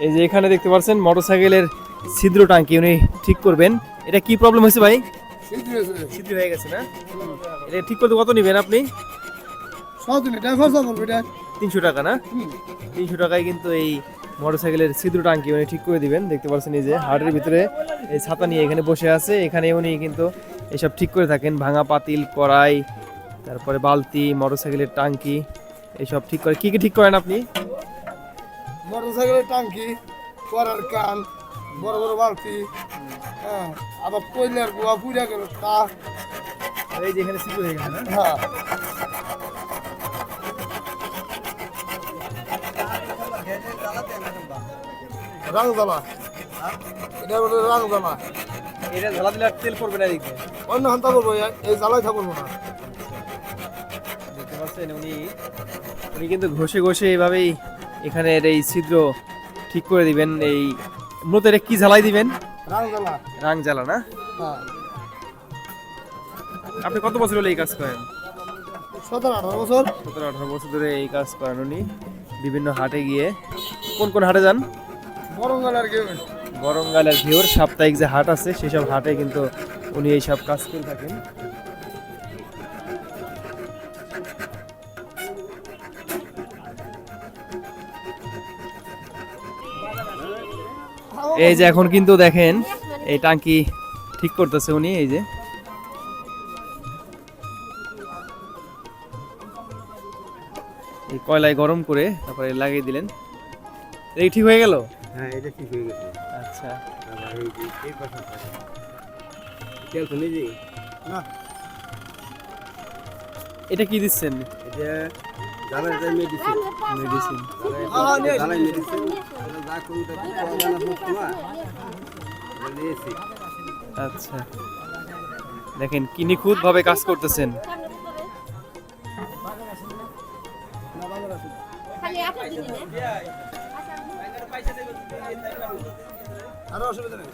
এই যে এখানে দেখতে পাচ্ছেন মোটরসাইকেলের ছিদ্র টাঙ্কি উনি ঠিক করবেন। এটা কি প্রবলেম হয়েছে ভাই? ছিদ্র হয়ে গেছে না? এটা ঠিক করতে কত নেবেন আপনি? 300 টাকা না? 300 টাকায় কিন্তু এই মোটরসাইকেলের ছিদ্র টাঙ্কি উনি ঠিক করে দিবেন। দেখতে পাচ্ছেন এই যে হাটের ভিতরে এই ছাতা নিয়ে এখানে বসে আছে। এখানে উনি কিন্তু এসব ঠিক করে থাকেন, ভাঙা পাতিল, কড়াই, তারপরে বালতি, মোটরসাইকেলের টাঙ্কি এইসব ঠিক করে। কি কি ঠিক করেন আপনি? মোটরসাইকেলের টাঙ্কি, করার কান, বড় বড় বালতি, হ্যাঁ, আবার কয়লার গোয়া পুড়া গেল তা। আর এই যে এখানে ছিদ্র হয়ে গেছে না? হ্যাঁ, রাংজালা, এটা বলে রাংজালা। এটা ঝালা দিলে আর তেল পড়বে না দেখবে। অন্য হান্তা করবো, এই জ্বালাই থাকবো না। দেখতে পাচ্ছেন উনি উনি কিন্তু ঘষে ঘষে এভাবেই এখানে এই ছিদ্র ঠিক করে দিবেন। এই মূলত এটা কি ঝালাই দিবেন? রাংজালা। রাং জ্বালা না? হ্যাঁ, আপনি কত বছর হলো এই কাজ করেন? 17-18 বছর। 17-18 বছর ধরে এই কাজ করেন উনি। বিভিন্ন হাটে গিয়ে, কোন কোন হাটে যান? বরঙ্গাল আর কি। বরঙ্গাল আর ঘিওর সাপ্তাহিক যে হাট আছে সেসব হাটে কিন্তু উনি এইসব কাজ করে থাকেন। এই যে এখন কিন্তু দেখেন এই টাঙ্কি ঠিক করতেছে উনি। এই যে এই কয়লায় গরম করে তারপরে লাগিয়ে দিলেন। এই ঠিক হয়ে গেল? হ্যাঁ, এটা ঠিক হয়ে গেছে। আচ্ছা, আবার এই যে এই পাশে তেল তো নিজেই না, এটা কি দিচ্ছেন? এটা জ্বালাই মেডিসিন। মেডিসিন। জ্বালাই মেডিসিন, এটা যা করি তা পাওয়া না বুঝতো না, এটা নিয়েছি। আচ্ছা, দেখেন কি নিখুঁত ভাবে কাজ করতেছেন। আরো অসুবিধা নেই।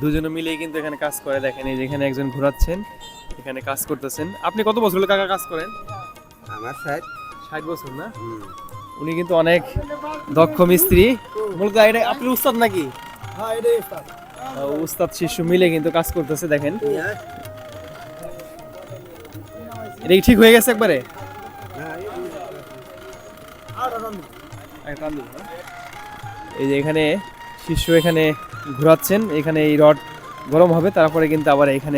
দুজনে মিলেই কিন্তু এখানে কাজ করে। দেখেন এই যেখানে একজন ঘোরাচ্ছেন, এখানে কাজ করতেছেন। আপনি কত বছর হলো কাকা কাজ করেন? আমার সাইড 60 বছর না? উনি কিন্তু অনেক দক্ষ মিস্ত্রি। মূলত এটা আপনি উস্তাদ নাকি? হ্যাঁ, এটাই স্টার্ট। উস্তাদ শিষ্য মিলে কিন্তু কাজ করতেছে। দেখেন এটা কি ঠিক হয়ে গেছে একবারে? এই যে এখানে শিষ্য এখানে ঘোরাচ্ছেন, এখানে এই রড গরম হবে, তারপরে কিন্তু আবার এখানে